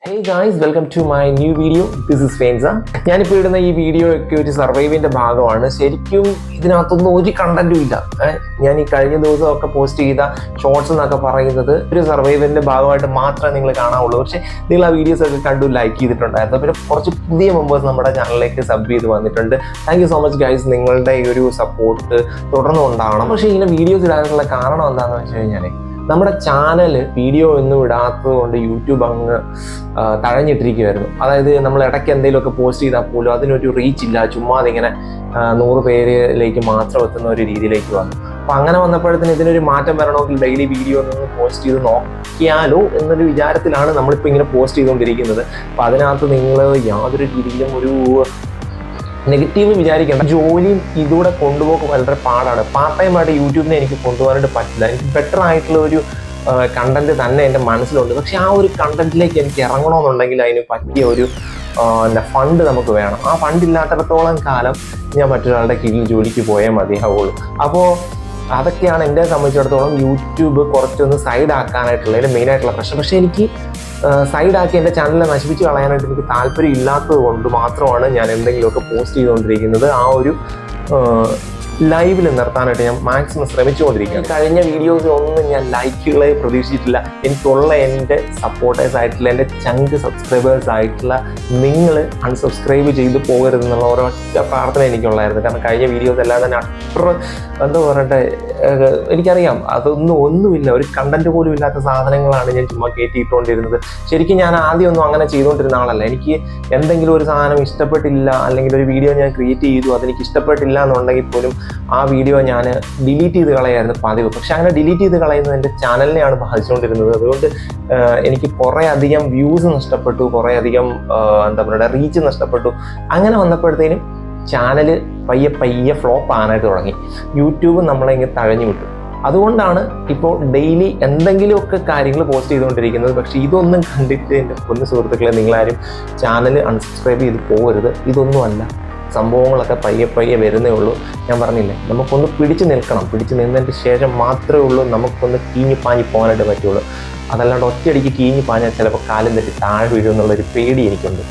Hey guys, welcome to my new video. This is Fenza. ഞാനിപ്പോൾ ഇടുന്ന ഈ video ഒക്കെ ഒരു സർവൈവിൻ്റെ ഭാഗമാണ്. ശരിക്കും ഇതിനകത്തൊന്നും ഒരു കണ്ടന്റും ഇല്ല. ഞാൻ ഈ കഴിഞ്ഞ ദിവസമൊക്കെ പോസ്റ്റ് ചെയ്ത ഷോർട്സ് എന്നൊക്കെ പറയുന്നത് ഒരു സർവൈവിൻ്റെ ഭാഗമായിട്ട് മാത്രമേ നിങ്ങൾ കാണാവുള്ളൂ. പക്ഷേ നിങ്ങൾ ആ വീഡിയോസ് ഒക്കെ കണ്ടു ലൈക്ക് ചെയ്തിട്ടുണ്ടായിരുന്നു. പിന്നെ കുറച്ച് പുതിയ മെമ്പേഴ്സ് നമ്മുടെ ചാനലിലേക്ക് സബ് ചെയ്ത് വന്നിട്ടുണ്ട്. Thank you so much guys. നിങ്ങളുടെ ഈ ഒരു സപ്പോർട്ട് തുടർന്നും ഉണ്ടാവണം. പക്ഷേ ഇങ്ങനെ വീഡിയോസ് ഇടാനുള്ള കാരണം എന്താണെന്ന് വെച്ച് കഴിഞ്ഞാൽ നമ്മുടെ ചാനൽ വീഡിയോ ഒന്നും ഇടാത്തത് കൊണ്ട് യൂട്യൂബ് അങ്ങ് തഴഞ്ഞിട്ടിരിക്കുമായിരുന്നു. അതായത് നമ്മൾ ഇടയ്ക്ക് എന്തെങ്കിലുമൊക്കെ പോസ്റ്റ് ചെയ്താൽ പോലും അതിനൊരു റീച്ച് ഇല്ല, ചുമ്മാ അതിങ്ങനെ 100 പേരിലേക്ക് മാത്രം എത്തുന്ന ഒരു രീതിയിലേക്ക് വന്നു. അപ്പം അങ്ങനെ വന്നപ്പോഴത്തേന് ഇതിനൊരു മാറ്റം വരണമെങ്കിൽ ഡെയിലി വീഡിയോ ഒന്ന് പോസ്റ്റ് ചെയ്ത് നോക്കിയാലോ എന്നൊരു വിചാരത്തിലാണ് നമ്മളിപ്പോൾ ഇങ്ങനെ പോസ്റ്റ് ചെയ്തുകൊണ്ടിരിക്കുന്നത്. അപ്പം അതിനകത്ത് നിങ്ങൾ യാതൊരു രീതിയിലും ഒരു നെഗറ്റീവ് വിചാരിക്കേണ്ട. ജോലിയും ഇതൂടെ കൊണ്ടുപോകും വളരെ പാടാണ്. പാർട്ട് ടൈം ആയിട്ട് യൂട്യൂബിനെ എനിക്ക് കൊണ്ടുപോകാനായിട്ട് പറ്റില്ല. എനിക്ക് ബെറ്റർ ആയിട്ടുള്ള ഒരു കണ്ടന്റ് തന്നെ എൻ്റെ മനസ്സിലുണ്ട്. പക്ഷെ ആ ഒരു കണ്ടന്റിലേക്ക് എനിക്ക് ഇറങ്ങണമെന്നുണ്ടെങ്കിൽ അതിന് പറ്റിയ ഒരു ഫണ്ട് നമുക്ക് വേണം. ആ ഫണ്ട് ഇല്ലാത്തിടത്തോളം കാലം ഞാൻ മറ്റൊരാളുടെ കീഴിൽ ജോലിക്ക് പോയാൽ മതിയാവുള്ളൂ. അപ്പോൾ അതൊക്കെയാണ് എന്നെ സംബന്ധിച്ചിടത്തോളം യൂട്യൂബ് കുറച്ചൊന്ന് സൈഡ് ആക്കാനായിട്ടുള്ള മെയിനായിട്ടുള്ള പ്രശ്നം. പക്ഷേ എനിക്ക് സൈഡാക്കി എൻ്റെ ചാനലിനെ നശിപ്പിച്ച് കളയാനായിട്ട് എനിക്ക് താല്പര്യം ഇല്ലാത്തത് കൊണ്ട് മാത്രമാണ് ഞാൻ എന്തെങ്കിലുമൊക്കെ പോസ്റ്റ് ചെയ്തുകൊണ്ടിരിക്കുന്നത്. ആ ഒരു ലൈവിൽ നിർത്താനായിട്ട് ഞാൻ മാക്സിമം ശ്രമിച്ചുകൊണ്ടിരിക്കുകയാണ്. കഴിഞ്ഞ വീഡിയോസിലൊന്നും ഞാൻ ലൈക്കുകളെ പ്രതീക്ഷിച്ചിട്ടില്ല. എനിക്കുള്ള എൻ്റെ സപ്പോർട്ടേഴ്സ് ആയിട്ടുള്ള എൻ്റെ ചങ്ക് സബ്സ്ക്രൈബേഴ്സ് ആയിട്ടുള്ള നിങ്ങൾ അൺസബ്സ്ക്രൈബ് ചെയ്ത് പോകരുതെന്നുള്ള ഒരൊറ്റ പ്രാർത്ഥന എനിക്കുള്ളായിരുന്നു. കാരണം കഴിഞ്ഞ വീഡിയോസ് എല്ലാം തന്നെ അത്ര എന്താ പറയട്ടെ, എനിക്കറിയാം ഒന്നുമില്ല, ഒരു കണ്ടന്റ് പോലും ഇല്ലാത്ത സാധനങ്ങളാണ് ഞാൻ ചുമ്മാ കയറ്റിയിട്ടുകൊണ്ടിരുന്നത്. ശരിക്കും ഞാൻ ആദ്യമൊന്നും അങ്ങനെ ചെയ്തുകൊണ്ടിരുന്ന ആളല്ല. എനിക്ക് എന്തെങ്കിലും ഒരു സാധനം ഇഷ്ടപ്പെട്ടില്ല, അല്ലെങ്കിൽ ഒരു വീഡിയോ ഞാൻ ക്രിയേറ്റ് ചെയ്തു അതെനിക്ക് ഇഷ്ടപ്പെട്ടില്ല എന്നുണ്ടെങ്കിൽ പോലും ആ വീഡിയോ ഞാൻ ഡിലീറ്റ് ചെയ്ത് കളയായിരുന്നു പതിവ്. പക്ഷെ അങ്ങനെ ഡിലീറ്റ് ചെയ്ത് കളയുന്നത് എൻ്റെ ചാനലിനെയാണ് ബാധിച്ചുകൊണ്ടിരുന്നത്. അതുകൊണ്ട് എനിക്ക് കുറേ അധികം വ്യൂസ് നഷ്ടപ്പെട്ടു, കുറേ അധികം എന്താ പറയുക റീച്ച് നഷ്ടപ്പെട്ടു. അങ്ങനെ വന്നപ്പോഴത്തേനും ചാനൽ പയ്യെ ഫ്ലോപ്പ് ആകാനായിട്ട് തുടങ്ങി. യൂട്യൂബ് നമ്മളെ ഇങ്ങനെ തഴഞ്ഞു വിട്ടു. അതുകൊണ്ടാണ് ഇപ്പോൾ ഡെയിലി എന്തെങ്കിലുമൊക്കെ കാര്യങ്ങൾ പോസ്റ്റ് ചെയ്തുകൊണ്ടിരിക്കുന്നത്. പക്ഷേ ഇതൊന്നും കണ്ടിട്ട് എൻ്റെ പൊന്നു സുഹൃത്തുക്കളെ, നിങ്ങളാരും ചാനൽ അൺസബ്സ്ക്രൈബ് ചെയ്ത് പോകരുത്. ഇതൊന്നുമല്ല, സംഭവങ്ങളൊക്കെ പയ്യെ വരുന്നേ ഉള്ളൂ. ഞാൻ പറഞ്ഞില്ലേ, നമുക്കൊന്ന് പിടിച്ചു നിൽക്കണം. പിടിച്ചു നിന്നതിന് ശേഷം മാത്രമേ ഉള്ളൂ നമുക്കൊന്ന് കീഞ്ഞി പാഞ്ഞി പോകാനായിട്ട് പറ്റുള്ളൂ. അതല്ലാണ്ട് ഒറ്റയടിക്ക് കീഞ്ഞി പാഞ്ഞാൽ ചിലപ്പോൾ കാലും തെറ്റി താഴെ വീഴുമെന്നുള്ളൊരു പേടി എനിക്കുണ്ട്.